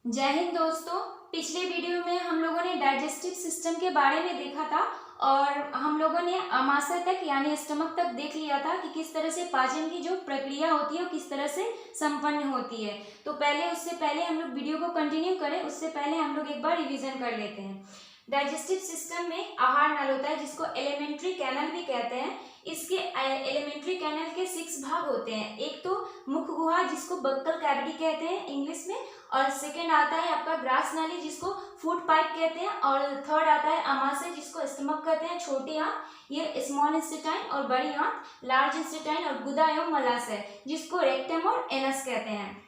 जय हिंद दोस्तों। पिछले वीडियो में हम लोगों ने डाइजेस्टिव सिस्टम के बारे में देखा था और हम लोगों ने आमाशय तक यानी स्टमक तक देख लिया था कि किस तरह से पाचन की जो प्रक्रिया होती है वो किस तरह से संपन्न होती है। तो उससे पहले हम लोग वीडियो को कंटिन्यू करें उससे पहले हम लोग एक बार रिवीजन कर लेते हैं। डाइजेस्टिव सिस्टम में आहार नल होता है जिसको एलिमेंट्री कैनल भी कहते हैं। इसके एलिमेंट्री कैनल के 6 भाग होते हैं। एक तो मुख गुहा जिसको बक्कल कैविटी कहते हैं इंग्लिश में, और सेकेंड आता है आपका ग्रास नाली जिसको फूड पाइप कहते हैं, और थर्ड आता है आमाशय जिसको स्टमक कहते हैं, छोटी आंत ये स्मॉल इंटेस्टाइन, और बड़ी आंत लार्ज इंटेस्टाइन, और गुदा एवं मलाशय जिसको रेक्टम और एनस कहते हैं।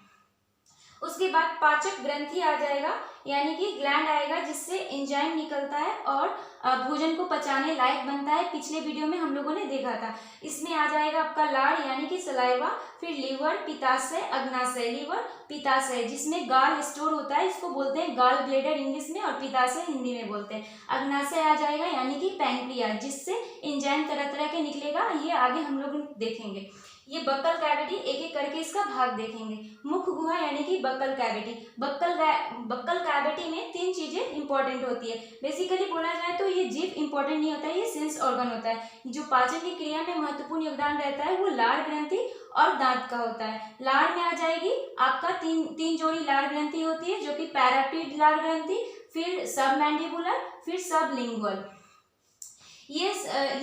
उसके बाद पाचक ग्रंथि आ जाएगा यानी कि ग्लैंड आएगा जिससे एंजाइम निकलता है और भोजन को पचाने लायक बनता है। पिछले वीडियो में हम लोगों ने देखा था। इसमें आ जाएगा आपका लार यानी कि सलाइवा, फिर लीवर, पित्ताशय, अग्नाशय। लीवर, पित्ताशय जिसमें गाल स्टोर होता है, इसको बोलते हैं गाल ब्लेडर इंग्लिश में, और पित्ताशय हिंदी में बोलते हैं। अग्नाशय आ जाएगा यानी कि पैंक्रियाज जिससे एंजाइम तरह तरह के निकलेगा, ये आगे हम लोग देखेंगे। ये कैविटी एक एक करके इसका भाग देखेंगे। मुख गुहा यानी कि बक्कल कैविटी। बक्कल कैविटी में 3 चीजें इंपॉर्टेंट होती है। बेसिकली बोला जाए तो ये जीभ इंपॉर्टेंट नहीं होता है, ये सेंस ऑर्गन होता है। जो पाचन की क्रिया में महत्वपूर्ण योगदान रहता है वो लार ग्रंथि और दांत का होता है। लार में आ जाएगी आपका तीन जोड़ी लार ग्रंथि होती है जो कि पैराटिड लार ग्रंथि, फिर सब मैंडिबुलर, फिर सब लिंगुअल। ये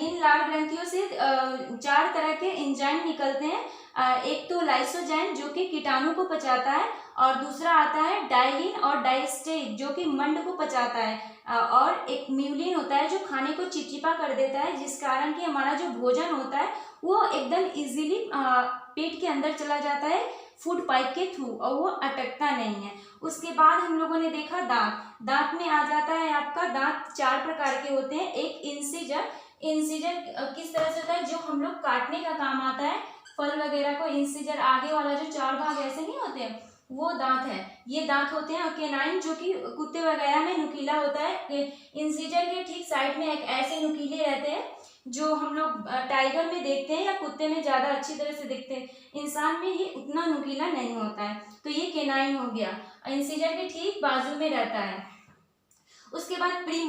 इन लार ग्रंथियों से 4 तरह के एंजाइम निकलते हैं। एक तो लाइसोजाइम जो कि कीटाणु को पचाता है, और दूसरा आता है डायलिन और डायस्टेट जो कि मंड को पचाता है, और एक म्यूलिन होता है जो खाने को चिपचिपा कर देता है, जिस कारण कि हमारा जो भोजन होता है वो एकदम इजीली पेट के अंदर चला जाता है फूड पाइप के थ्रू, और वो अटकता नहीं है। उसके बाद हम लोगों ने देखा दांत। दांत में आ जाता है आपका, दांत 4 प्रकार के होते हैं। एक इंसिजर किस तरह से होता है, जो हम लोग काटने का काम आता है फल वगैरह को। इंसिजर आगे वाला जो 4 भाग ऐसे नहीं होते हैं वो दांत है, ये दांत होते हैं। और केनाइन जो कि कुत्ते वगैरह में नुकीला होता है। इंसिजर के ठीक साइड में एक ऐसे नुकीले रहते हैं जो हम लोग टाइगर में देखते हैं या कुत्ते में ज्यादा अच्छी तरह से देखते हैं। इंसान में ये उतना नुकीला नहीं होता है, तो ये केनाइन हो गया। इंसिजर के ठीक बाजू में रहता है। उसके बाद प्री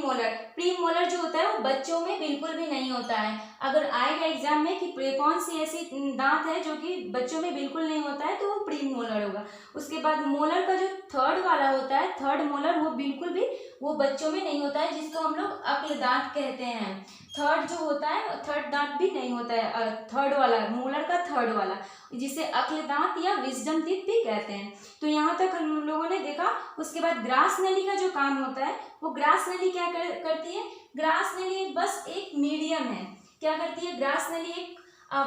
मोलर जो होता है वो बच्चों में बिल्कुल भी नहीं होता है। अगर आएगा एग्जाम में कि कौन सी ऐसी दांत है जो कि बच्चों में बिल्कुल नहीं होता है, तो वो प्री मोलर होगा। उसके बाद मोलर का जो थर्ड वाला होता है, थर्ड मोलर, वो बिल्कुल भी वो बच्चों में नहीं होता है, जिसको हम लोग अक्ल दांत कहते हैं। थर्ड जो होता है, थर्ड दांत भी नहीं होता है, थर्ड वाला मोलर का थर्ड वाला, जिसे अक्ल दांत या विजडम टीथ भी कहते हैं। तो यहाँ तक हम लोगों ने देखा। उसके बाद ग्रास नली का जो काम होता है, वो ग्रास नली क्या करती है? ग्रास नली बस एक मीडियम है। क्या करती है ग्रास नली? एक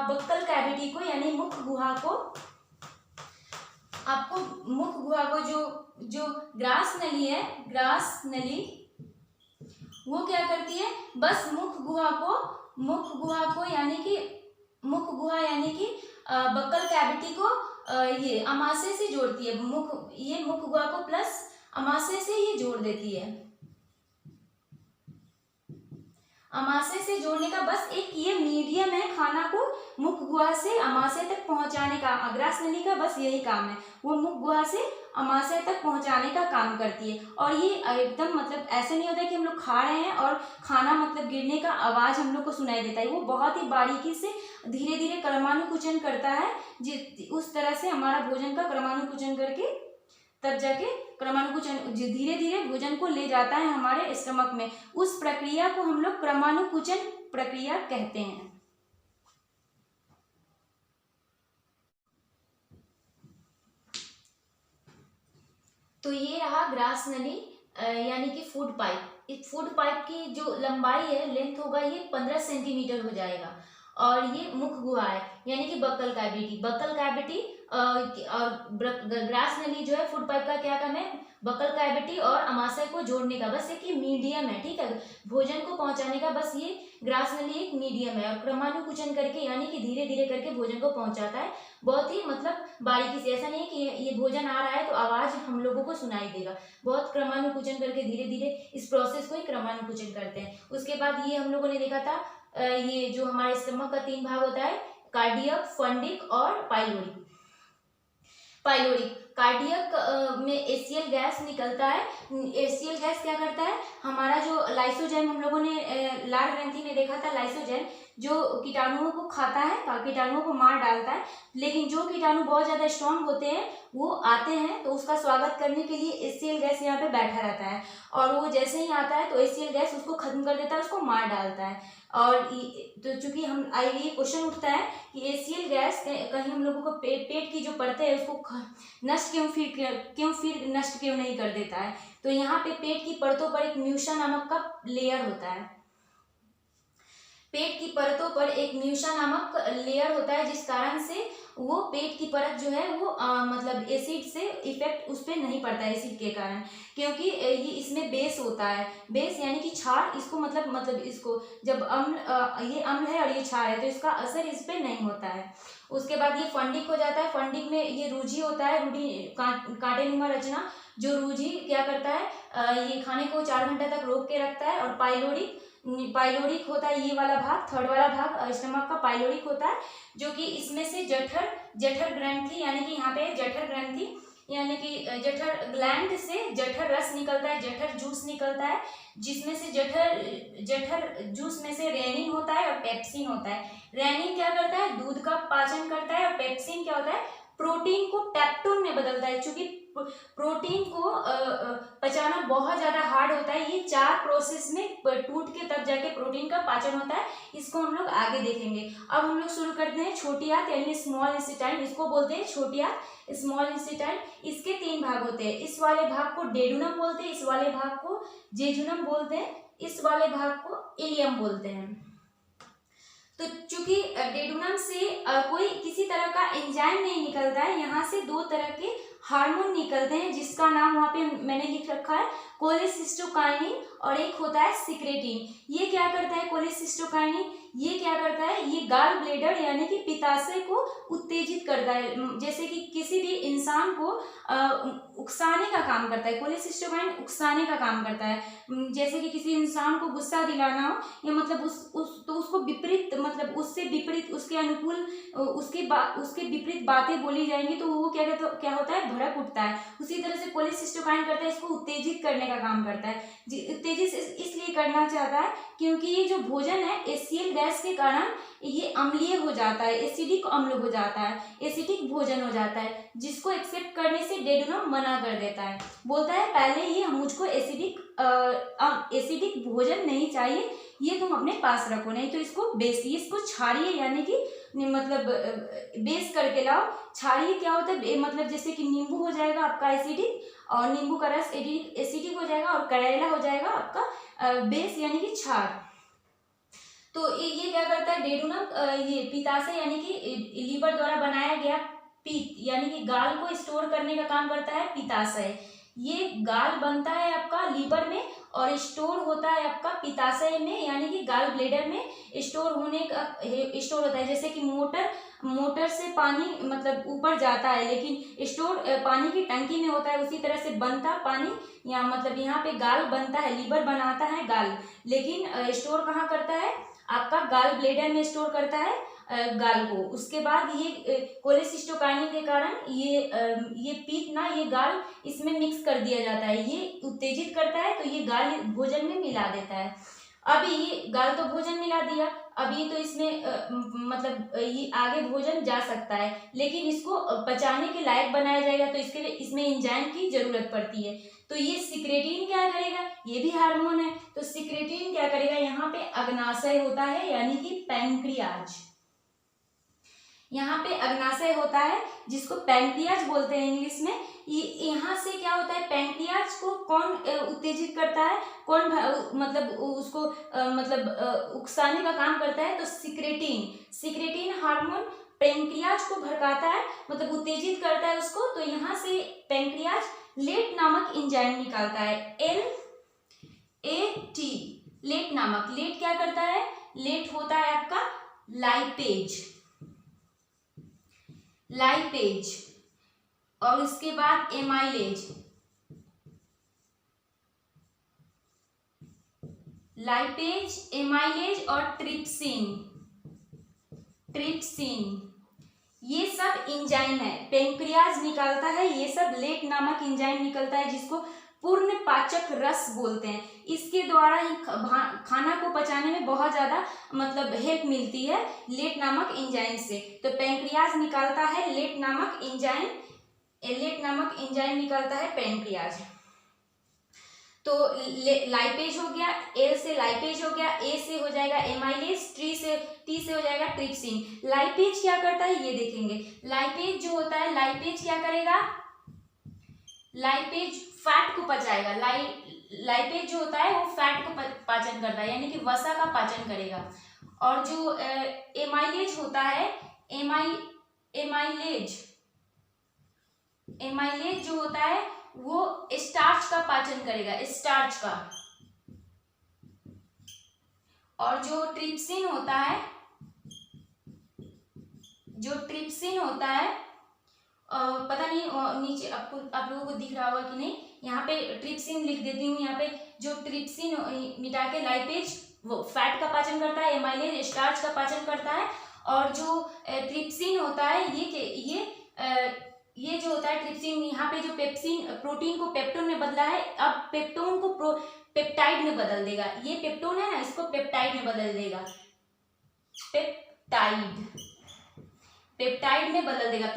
बक्कल कैविटी को यानी मुख गुहा को, आपको मुख गुहा को जो ग्रास नली है, ग्रास नली वो क्या करती है? बस मुख गुहा यानी कि बक्कल कैविटी को ये आमाशय से जोड़ती है। मुख गुहा को प्लस आमाशय से ये जोड़ देती है। आमाशय से जोड़ने का बस एक ये मीडियम है खाना को मुख गुहा से आमाशय तक पहुंचाने का। ग्रास नली का बस यही काम है, वो मुख गुहा से आमाशय तक पहुंचाने का काम करती है। और ये एकदम मतलब ऐसे नहीं होता है कि हम लोग खा रहे हैं और खाना मतलब गिरने का आवाज हम लोग को सुनाई देता है। वो बहुत ही बारीकी से धीरे धीरे क्रमानुकुचन करता है, उस तरह से हमारा भोजन का क्रमानुकुचन करके तब जाके क्रमानुकुचन धीरे धीरे भोजन को ले जाता है हमारे स्टमक में। उस प्रक्रिया को हम लोग क्रमानुकुचन प्रक्रिया कहते हैं। तो ये रहा ग्रास नली यानी कि फूड पाइप। इस फूड पाइप की जो लंबाई है, लेंथ होगा, ये 15 सेंटीमीटर हो जाएगा। और ये मुख गुहा है यानी कि बक्कल कैविटी और ग्रास नली जो है फूड पाइप का क्या काम है? बक्कल कैविटी और आमाशय को जोड़ने का, बस एक मीडियम है। ठीक है, भोजन को पहुंचाने का बस ये ग्रास नली एक मीडियम है, और क्रमानुकुचन करके यानी कि धीरे धीरे करके भोजन को पहुंचाता है। बहुत ही मतलब बारीकी से, ऐसा नहीं है कि ये भोजन आ रहा है तो आवाज हम लोगों को सुनाई देगा। बहुत क्रमानुकुचन करके धीरे धीरे इस प्रोसेस को ही क्रमानुकुचन करते हैं। उसके बाद ये हम लोगों ने देखा था, ये जो हमारे स्टमक का 3 भाग होता है, कार्डियक, फंडिक और पाइलोरी। पाइलोरिक, कार्डियक में एसीएल गैस निकलता है। एसीएल गैस क्या करता है, हमारा जो लाइसोजाइम हम लोगों ने लाल ग्रंथि में देखा था, लाइसोजाइम जो कीटाणुओं को खाता है, कीटाणुओं को मार डालता है, लेकिन जो कीटाणु बहुत ज्यादा स्ट्रांग होते हैं वो आते हैं तो उसका स्वागत करने के लिए एसीएल गैस यहाँ पे बैठा रहता है, और वो जैसे ही आता है तो एसीएल गैस उसको खत्म कर देता है, उसको मार डालता है। और तो चूंकि हम ये क्वेश्चन उठता है कि एसीएल गैस कहीं हम लोगों को पेट की जो परतें है उसको नष्ट फिर नष्ट क्यों नहीं कर देता है, तो यहाँ पे पेट की परतों पर एक म्यूसा नामक का लेयर होता है। पेट की परतों पर एक म्यूसा नामक लेयर होता है, जिस कारण से वो पेट की परत जो है वो मतलब एसिड से इफेक्ट उस पर नहीं पड़ता है एसिड के कारण, क्योंकि ये इसमें बेस होता है। बेस यानी कि क्षार, इसको मतलब इसको जब ये अम्ल है और ये क्षार है तो इसका असर इस पर नहीं होता है। उसके बाद ये फंडिक हो जाता है। फंडिक में ये रूझी होता है, रूढ़ी कांटेनुमा रचना, जो रूझी क्या करता है, ये खाने को 4 घंटे तक रोक के रखता है। और पाइलोरिक होता है ये वाला भाग, थर्ड वाला भाग स्टमक का पाइलोरिक होता है, जो कि इसमें से जठर ग्रंथि यानी कि यहाँ पे जठर ग्रंथि यानी कि जठर ग्लैंड से जठर रस निकलता है, जठर जूस निकलता है, जिसमें से जठर जूस में से रेनिन होता है और पेप्सिन होता है। रेनिन क्या करता है, दूध का पाचन करता है, और पेप्सिन क्या होता है, प्रोटीन को पेप्टोन में बदलता है। चूंकि प्रोटीन को पचाना बहुत ज्यादा हार्ड होता है, ये 4 प्रोसेस में टूट के तब जाके प्रोटीन का पाचन होता है। इसको हम लोग आगे देखेंगे। अब हम लोग शुरू करते हैं छोटी आंत यानी स्मॉल इंटेस्टाइन, इसको बोलते हैं छोटी आंत स्मॉल इंटेस्टाइन। इसके 3 भाग होते हैं, इस वाले भाग को डेडुनम बोलते हैं, इस वाले भाग को जेजुनम बोलते हैं, इस वाले भाग को इलियम बोलते हैं। तो चूंकि डेडुनम से कोई किसी तरह का एंजाइम नहीं निकलता है, यहाँ से 2 तरह के हार्मोन निकलते हैं, जिसका नाम वहाँ पे मैंने लिख रखा है कोलेसिस्टोकाइनिन, और एक होता है सिक्रेटिन। ये क्या करता है कोलेसिस्टोकाइनिन, ये क्या करता है, ये गाल ब्लेडर यानी कि पित्ताशय को उत्तेजित करता है, जैसे कि किसी भी इंसान को उकसाने का काम करता है। कोलेसिस्टोकाइनिन उकसाने का काम करता है, जैसे कि किसी इंसान को गुस्सा दिलाना हो, या मतलब तो उसको विपरीत, मतलब उससे विपरीत, उसके अनुकूल उसके विपरीत बातें बोली जाएंगी तो वो क्या होता है, भड़क उठता है। उसी तरह से कोलेसिस्टोकाइनिन करता है, इसको उत्तेजित करने का काम करता है। उत्तेजित इसलिए करना चाहता है क्योंकि ये जो भोजन है एसीएल गैस के कारण ये अम्लीय हो जाता है, एसिडिक अम्ल हो जाता है, एसिडिक भोजन हो जाता है, जिसको एक्सेप्ट करने से डेडुनम मना कर देता है, बोलता है पहले ही मुझको एसिडिक भोजन नहीं चाहिए, ये तुम अपने पास रखो, नहीं तो इसको छाड़िए, यानी कि मतलब बेस करके लाओ। छाड़िए क्या होता है, मतलब जैसे कि नींबू हो जाएगा आपका एसिडिक, और नींबू का रस एसिडिक हो जाएगा, और करेला हो जाएगा आपका बेस यानी कि छाड़। तो ये क्या करता है डेडुनम, ये पित्ताशय यानी कि लीवर द्वारा बनाया गया पित्त यानी कि गाल को स्टोर करने का काम करता है पित्ताशय। ये गाल बनता है आपका लीवर में और स्टोर होता है आपका पित्ताशय में, यानी कि गाल ब्लेडर में स्टोर होता है। जैसे कि मोटर से पानी मतलब ऊपर जाता है, लेकिन स्टोर पानी की टंकी में होता है, उसी तरह से बनता पानी या मतलब यहाँ पे गाल बनता है, लीवर बनाता है गाल, लेकिन स्टोर कहाँ करता है, आपका गाल ब्लेडर में स्टोर करता है गाल को। उसके बाद ये कोलेसिस्टोकाइनिन के कारण ये पित्त ना, ये गाल इसमें मिक्स कर दिया जाता है, ये उत्तेजित करता है, तो ये गाल भोजन में मिला देता है। अब ये गाल तो भोजन मिला दिया, अब ये तो इसमें मतलब ये आगे भोजन जा सकता है, लेकिन इसको पचाने के लायक बनाया जाएगा तो इसके लिए इसमें एंजाइम की जरूरत पड़ती है। तो ये सिक्रेटिन क्या करेगा, ये भी हार्मोन है, तो सिक्रेटिन क्या करेगा, यहाँ पे अग्नाशय होता है यानी कि पैंक्रियाज, यहाँ पे अग्नाशय होता है जिसको पैंक्रियाज बोलते हैं इंग्लिश में। यहाँ से क्या होता है, पैंक्रियाज को कौन उत्तेजित करता है, कौन मतलब उसको मतलब उकसाने का काम करता है, तो सिक्रेटिन हार्मोन पैंक्रियाज को भड़काता है, मतलब उत्तेजित करता है उसको। तो यहाँ से पैंक्रियाज लेट नामक एंजाइम निकालता है, LAT, लेट नामक। लेट क्या करता है, लेट होता है आपका लाइपेज, और उसके बाद एमाइलेज, और ट्रिप्सिन। ये सब एंजाइम है, पेंक्रियाज निकालता है, ये सब लेट नामक एंजाइम निकलता है जिसको पूर्ण पाचक रस बोलते हैं। इसके द्वारा ही खाना को पचाने में बहुत ज्यादा मतलब हेल्प मिलती है लेट नामक एंजाइम से। तो पेंक्रियाज निकालता है लेट नामक एंजाइम निकालता है पेंक्रियाज। तो लाइपेज हो गया, एल से लाइपेज हो गया, ए से हो जाएगा एमाइलेज, टी से हो जाएगा ट्रिप्सिन। लाइपेज क्या करता है ये देखेंगे। लाइपेज जो होता है, लाइपेज क्या करेगा, लाइपेज फैट को पचाएगा। लाइपेज जो होता है वो फैट को पाचन करता है, यानी कि वसा का पाचन करेगा। और जो एमाइलेज होता है, एमाइलेज जो होता है वो स्टार्च का पाचन करेगा, स्टार्च का। और जो ट्रिप्सिन होता है, पता नहीं नीचे आप लोगों को दिख रहा होगा कि नहीं, यहाँ पे ट्रिप्सिन लिख देती हूँ। यहाँ पे जो ट्रिप्सिन मिटा के लाइपेज वो फैट का पाचन करता है, एमाइलेज स्टार्च का पाचन करता है। और जो ट्रिप्सिन होता है ये जो होता है ट्रिप्सिन, यहाँ पे जो पेप्सिन प्रोटीन को पेप्टोन में बदला है, अब पेप्टोन को पेप्टाइड में बदल देगा। ये पेप्टोन है ना, इसको पेप्टाइड में बदल देगा, पेप्टाइड में बदल देगा।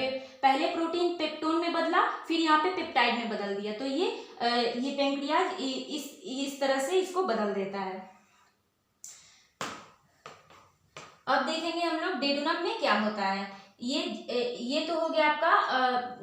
पहले प्रोटीन पेप्टोन में बदला, फिर यहाँ पे पेप्टाइड में बदल दिया। तो ये पेंक्रियाज इस तरह से इसको बदल देता है। अब देखेंगे हम लोग डेडुनम में क्या होता है। ये तो हो गया आपका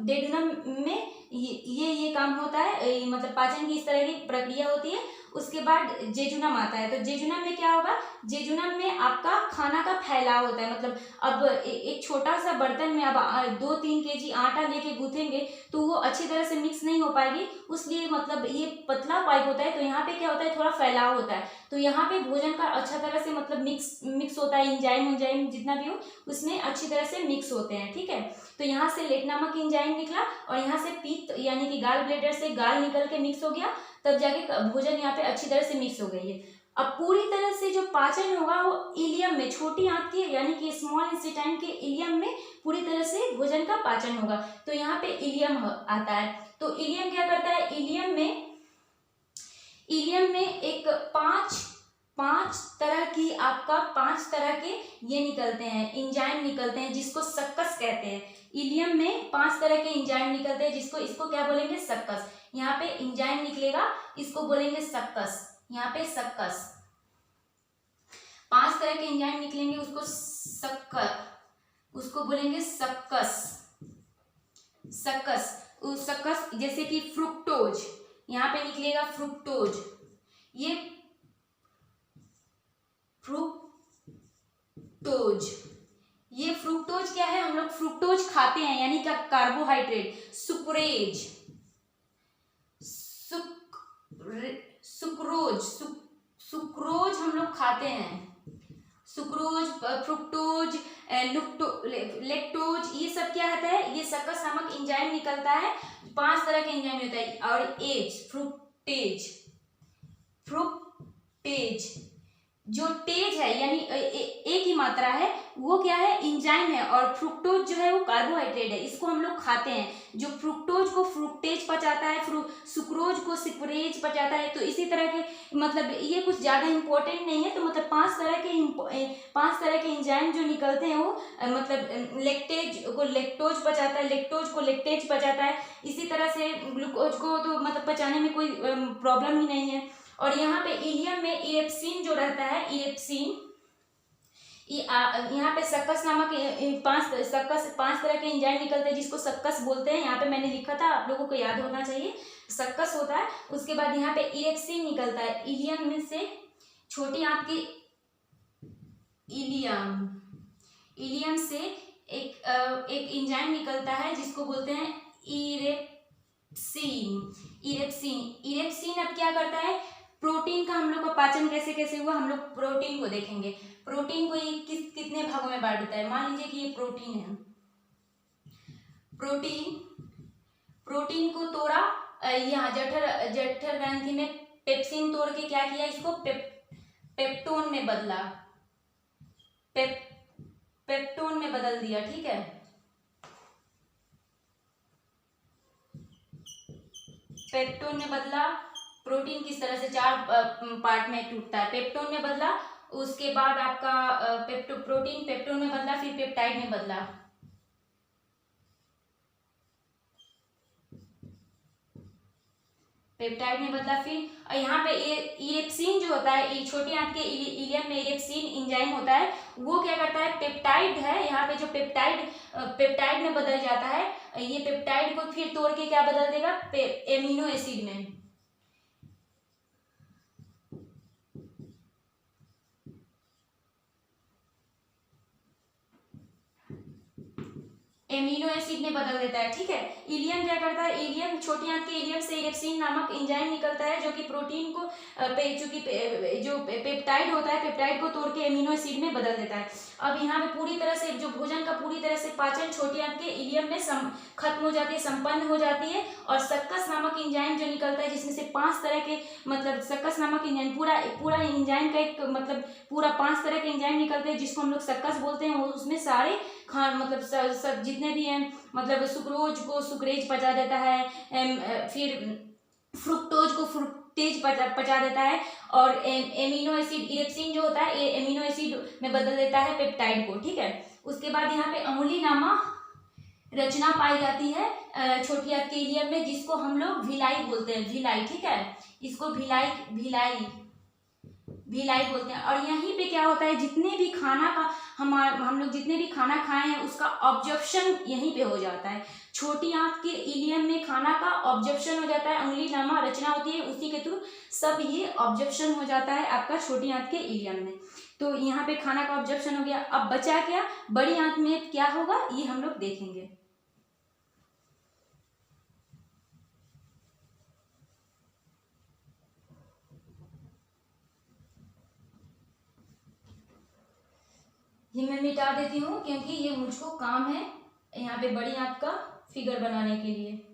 डेडुनम में ये काम होता है, मतलब पाचन की इस तरह की प्रक्रिया होती है। उसके बाद जेजुनम आता है। तो जेजुनम में क्या होगा, जेजुनम में आपका खाना का फैलाव होता है। मतलब अब एक छोटा सा बर्तन में अब 2-3 kg आटा लेके गूंथेंगे तो वो अच्छी तरह से मिक्स नहीं हो पाएगी, उसलिए मतलब ये पतला पाइप होता है। तो यहाँ पे क्या होता है, थोड़ा फैलाव होता है। तो यहाँ पे भोजन का अच्छा तरह से मतलब मिक्स होता है, एंजाइम जितना भी हो उसमें अच्छी तरह से मिक्स होते हैं, ठीक है। तो यहाँ से लेट नामक एंजाइम निकला और यहाँ से पित्त यानी कि गाल ब्लेडर से गाल निकल के मिक्स हो गया, तब जाके भोजन यहाँ पे अच्छी तरह से मिक्स हो गई है। अब पूरी तरह से जो पाचन होगा वो इलियम में, छोटी आंत के यानी कि स्मॉल इंटेस्टाइन के इलियम में पूरी तरह से भोजन का पाचन होगा। तो यहाँ पे इलियम आता है। तो इलियम क्या करता है, इलियम में एक पांच तरह के ये निकलते हैं, एंजाइम निकलते हैं जिसको सक्कस कहते हैं। इलियम में 5 तरह के एंजाइम निकलते हैं इसको क्या बोलेंगे, सक्कस। यहाँ पे एंजाइम निकलेगा, इसको बोलेंगे सक्कस। यहाँ पे सक्कस 5 तरह के एंजाइम निकलेंगे, उसको बोलेंगे सक्कस। जैसे कि फ्रुक्टोज, यहाँ पे निकलेगा फ्रुक्टोज। ये फ्रुक्टोज क्या है, हम लोग फ्रुक्टोज खाते हैं यानी कि कार्बोहाइड्रेट। सुक्रोज हम लोग खाते हैं। सुक्रोज, फ्रुक्टोज, लेक्टोज, ये सब क्या होता है, ये सक्कस नामक एंजाइम निकलता है। 5 तरह के एंजाइम होता है। और फ्रुक्टेज जो तेज है यानी एक ही मात्रा है, वो क्या है, एंजाइम है। और फ्रुक्टोज जो है वो कार्बोहाइड्रेट है, इसको हम लोग खाते हैं। जो फ्रुक्टोज को फ्रुक्टेज पचाता है, सुक्रोज को सिक्रेज पचाता है। तो इसी तरह के मतलब ये कुछ ज्यादा इंपॉर्टेंट नहीं है। तो मतलब 5 तरह के एंजाइम जो निकलते हैं वो मतलब लेक्टेज को लेक्टोज पचाता है, लेक्टोज को लेक्टेज पचाता है। इसी तरह से ग्लूकोज को तो मतलब पचाने में कोई प्रॉब्लम ही नहीं है। और यहाँ पे इलियम में इरेप्सिन जो रहता है, यहाँ पे सक्कस नामक 5 तरह के एंजाइम निकलते हैं जिसको सक्कस बोलते हैं। यहाँ पे मैंने लिखा था, आप लोगों को याद होना चाहिए, सक्कस होता है। उसके बाद यहाँ पे इरेप्सिन निकलता है। इलियम में से छोटी आंत की इलियम से एक एंजाइम निकलता है जिसको बोलते हैं इरेप्सिन अब क्या करता है, प्रोटीन का हम लोग का पाचन कैसे हुआ, हम लोग प्रोटीन को देखेंगे। प्रोटीन को ये कितने भागों में बांट देता है। मान लीजिए कि ये प्रोटीन है, प्रोटीन को तोड़ा, यहाँ जठर ग्रंथि में पेप्सिन तोड़ के क्या किया, इसको पेप्टोन में बदल दिया, ठीक है। पेप्टोन में बदला, प्रोटीन किस तरह से चार पार्ट में टूटता है, पेप्टोन में बदला, उसके बाद आपका प्रोटीन पेप्टोन में बदला, फिर पेप्टाइड में बदला। पेप्टाइड में बदला, फिर यहाँ पे इरेप्सिन जो होता है, छोटी आंत के इलियम में इरेप्सिन एंजाइम होता है, वो क्या करता है, पेप्टाइड है यहाँ पे जो पेप्टाइड में बदल जाता है, ये पेप्टाइड को फिर तोड़ के क्या बदल देगा, एमिनो एसिड में। एमिनो एसिड में बदल देता है, ठीक है। इलियम क्या करता है, इलियम छोटी आंत के इलियम से इरेप्सिन नामक एंजाइम निकलता है जो कि प्रोटीन को चूंकि जो पेप्टाइड होता है, पेप्टाइड को तोड़ के एमिनो एसिड में बदल देता है। अब यहाँ पे पूरी तरह से जो भोजन का पूरी तरह से पाचन छोटी आंत के इलियम में खत्म हो जाती है, संपन्न हो जाती है, और सक्कस नामक एंजाइम जो निकलता है, जिसमें से 5 तरह के मतलब सक्कस नामक एंजाइम पूरा एंजाइम का एक मतलब पूरा 5 तरह के एंजाइम निकलते हैं जिसको हम लोग सक्कस बोलते हैं। उसमें सारे मतलब सब जितने भी हैं मतलब सुक्रोज को सुक्रेज पचा देता है, फिर फ्रुक्टोज को फ्रुक्टेज पचा देता है, और एमिनो एसिड इरेप्सिन जो होता है ये एमिनो एसिड में बदल देता है पेप्टाइड को, ठीक है। उसके बाद यहाँ पे अम्लीनामा रचना पाई जाती है छोटी आंत के इलियम में, जिसको हम लोग भिलाई बोलते हैं, भिलाई, ठीक है, इसको भिलाई बोलते हैं। और यहीं पे क्या होता है, जितने भी खाना का हम लोग जितने भी खाना खाए हैं उसका ऑब्जर्प्शन यहीं पे हो जाता है, छोटी आंत के इलियम में खाना का ऑब्जर्प्शन हो जाता है, अम्लीनामा रचना होती है, उसी के थ्रू सब ये ऑब्जर्प्शन हो जाता है आपका छोटी आंत के इलियम में। तो यहाँ पे खाना का ऑब्जर्प्शन हो गया। अब बचा क्या, बड़ी आंत में क्या होगा ये हम लोग देखेंगे। ये मैं मिटा देती हूँ क्योंकि ये मुझको काम है यहाँ पे बड़ी आंत का फिगर बनाने के लिए।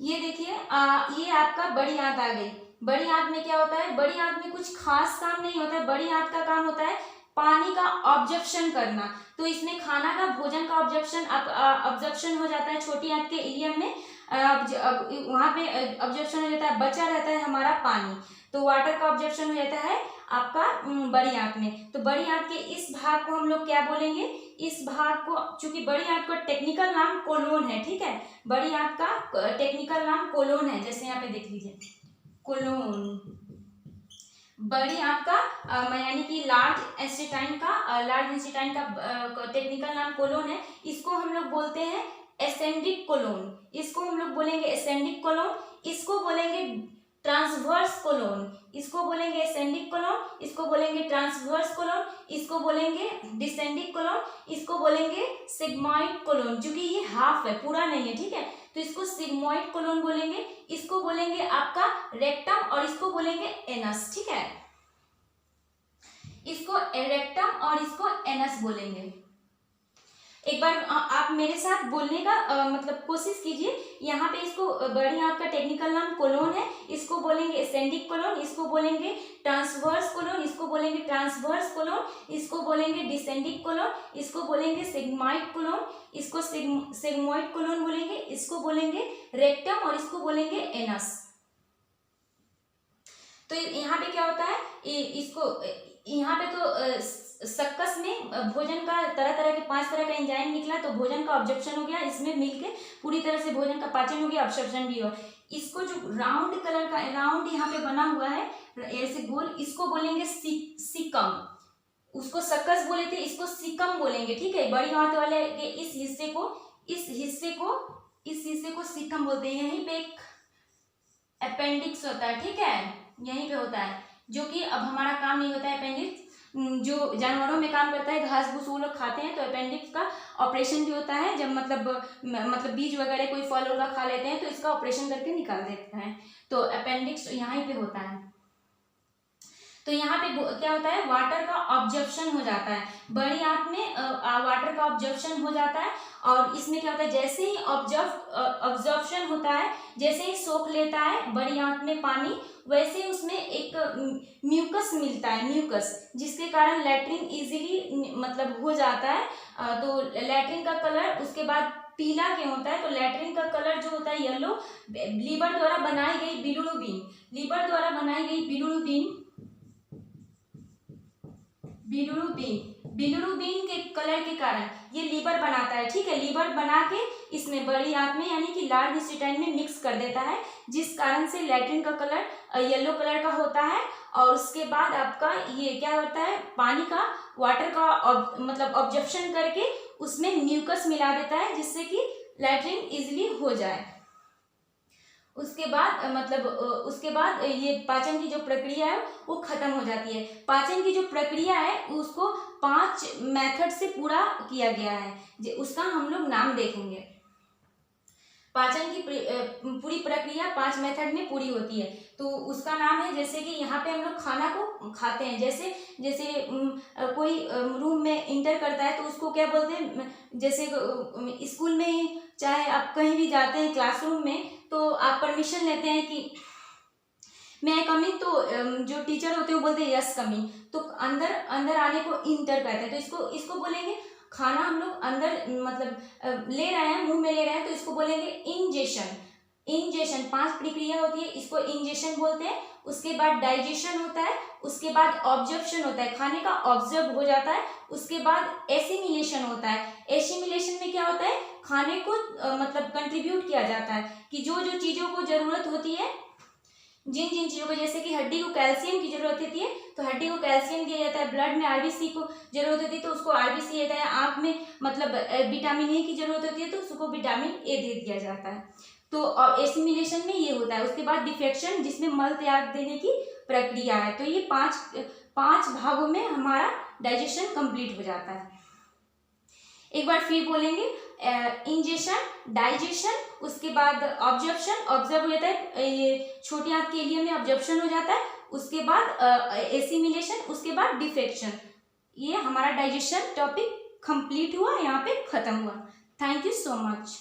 ये देखिए ये आपका बड़ी आंत आ गई। बड़ी आंत में क्या होता है, बड़ी आंत में कुछ खास काम नहीं होता है, बड़ी आंत का काम होता है पानी का ऑब्जर्प्शन करना। तो इसमें खाना का भोजन का ऑब्जर्प्शन हो जाता है छोटी आंत के इलियम में, वहां पे ऑब्जर्प्शन हो जाता है, बचा रहता है हमारा पानी, तो वाटर का ऑब्जर्प्शन हो जाता है आपका बड़ी आंत में। तो बड़ी आंत के इस भाग को हम लोग क्या बोलेंगे, इस भाग को, चूंकि बड़ी आंत का टेक्निकल नाम कोलोन है, ठीक है, बड़ी आंत का टेक्निकल नाम कोलोन है, जैसे यहाँ पे देख लीजिए कोलोन। बड़ी आंत का यानी कि लार्ज इंटेस्टाइन का टेक्निकल नाम कोलोन है। इसको हम लोग बोलते हैं एसेंडिक कोलोन, इसको हम लोग बोलेंगे एसेंडिक कोलोन, इसको बोलेंगे ट्रांसवर्स कोलोन, इसको बोलेंगे एसेंडिक कोलोन, इसको बोलेंगे ट्रांसवर्स कोलोन, इसको बोलेंगे डिसेंडिक कोलोन, इसको बोलेंगे सिग्मॉइड कोलोन। क्योंकि ये हाफ है, पूरा नहीं है, ठीक है, तो इसको सिग्मॉइड कोलोन बोलेंगे, इसको बोलेंगे आपका रेक्टम, और इसको बोलेंगे एनस, ठीक है, इसको रेक्टम और इसको एनस बोलेंगे। एक बार आप मेरे साथ बोलने का मतलब कोशिश कीजिए। यहाँ पे इसको बड़ी आंत का टेक्निकल नाम कोलोन है, इसको बोलेंगे एसेंडिक कोलोन, इसको बोलेंगे ट्रांसवर्स कोलोन, इसको बोलेंगे ट्रांसवर्स कोलोन, इसको बोलेंगे डिसेंडिक कोलोन, इसको बोलेंगे सिग्मॉइड कोलोन, इसको सिग्मॉइड कोलोन बोलेंगे, इसको बोलेंगे रेक्टम, और इसको बोलेंगे एनस। तो यहाँ पे क्या होता है, इसको यहाँ पे तो सक्कस में भोजन का तरह तरह के 5 तरह का एंजाइम निकला, तो भोजन का ऑब्जर्प्शन हो गया, इसमें मिलके पूरी तरह से भोजन का पाचन हो गया, ऑब्जर्प्शन भी हुआ। इसको जो राउंड कलर का राउंड यहाँ पे बना हुआ है ऐसे गोल, इसको बोलेंगे सिकम, उसको सक्कस बोले थे, इसको सिकम बोलेंगे, ठीक है। बड़ी आंत वाले के इस हिस्से को सिकम बोलते हैं। यहीं पे एक अपेंडिक्स होता है, ठीक है, यहीं पे होता है, जो कि अब हमारा काम नहीं होता है। अपेंडिक्स जो जानवरों में काम करता है, घास भूस वो लोग खाते हैं, तो अपेंडिक्स का ऑपरेशन भी होता है जब मतलब बीज वगैरह कोई फल वगैरह खा लेते हैं तो इसका ऑपरेशन करके निकाल देते हैं, तो अपेंडिक्स यहाँ पे होता है। तो यहाँ पे क्या होता है, वाटर का ऑब्जर्प्शन हो जाता है, बड़ी आंत में वाटर का ऑब्जर्प्शन हो जाता है, और इसमें क्या होता है, जैसे ही ऑब्जर्प्शन होता है, जैसे ही सोख लेता है बड़ी आंत में पानी, वैसे ही उसमें एक म्यूकस मिलता है, म्यूकस, जिसके कारण लैट्रिन इजीली मतलब हो जाता है। तो लैट्रिन का कलर उसके बाद पीला क्यों होता है, तो लैट्रिन का कलर जो होता है येलो, लीवर द्वारा बनाई गई बिलिरुबिन, लीवर द्वारा बनाई गई बिलिरुबिन के कलर के कारण ये लीवर बनाता है, ठीक है, लीवर बना के इसमें बड़ी आंत में यानी कि लार्ज इंटेस्टाइन में मिक्स कर देता है, जिस कारण से लैट्रिन का कलर येलो कलर का होता है। और उसके बाद आपका ये क्या होता है, पानी का वाटर का मतलब ऑब्जर्प्शन करके उसमें म्यूकस मिला देता है, जिससे कि लैट्रिन इजिली हो जाए। उसके बाद ये पाचन की जो प्रक्रिया है वो खत्म हो जाती है। पाचन की जो प्रक्रिया है उसको 5 मेथड से पूरा किया गया है, उसका हम लोग नाम देखेंगे। पाचन की पूरी प्रक्रिया 5 मेथड में पूरी होती है, तो उसका नाम है, जैसे कि यहाँ पे हम लोग खाना को खाते हैं, जैसे कोई रूम में इंटर करता है तो उसको क्या बोलते हैं, जैसे स्कूल में चाहे आप कहीं भी जाते हैं क्लासरूम में, तो आप परमिशन लेते हैं कि मैं कमिंग, तो जो टीचर होते हैं वो बोलते हैं यस कमिंग, तो अंदर आने को इंटर कहते हैं। तो इसको बोलेंगे, खाना हम लोग अंदर मतलब ले रहे हैं, मुंह में ले रहे हैं, तो इसको बोलेंगे इंजेशन। 5 प्रक्रिया होती है, इसको इंजेशन बोलते हैं। उसके बाद डाइजेशन होता है, उसके बाद ऑब्जर्प्शन होता है, खाने का ऑब्जर्व हो जाता है, उसके बाद एसिमिलेशन होता है। एसिमिलेशन में क्या होता है, खाने को मतलब कंट्रीब्यूट किया जाता है, कि जो जो चीज़ों को जरूरत होती है, जिन चीज़ों को, जैसे कि हड्डी को कैल्शियम की जरूरत होती है तो हड्डी को कैल्शियम दिया जाता है, ब्लड में आरबीसी को जरूरत होती है तो उसको आरबीसी दिया जाता है, आँख में मतलब विटामिन ए की जरूरत होती है तो उसको विटामिन ए दे दिया जाता है। तो एसिमिलेशन में ये होता है। उसके बाद डिफेक्शन, जिसमें मल त्याग देने की प्रक्रिया है। तो ये 5 भागों में हमारा डाइजेशन कंप्लीट हो जाता है। एक बार फिर बोलेंगे, इंजेशन, डाइजेशन, उसके बाद ऑब्जर्प्शन, ऑब्जर्व हो जाता है, ये छोटी आंत के एरिया में ऑब्जर्प्शन हो जाता है, उसके बाद एसिमिलेशन, उसके बाद डिफेक्शन। ये हमारा डाइजेशन टॉपिक कंप्लीट हुआ, यहाँ पे खत्म हुआ। Thank you so much.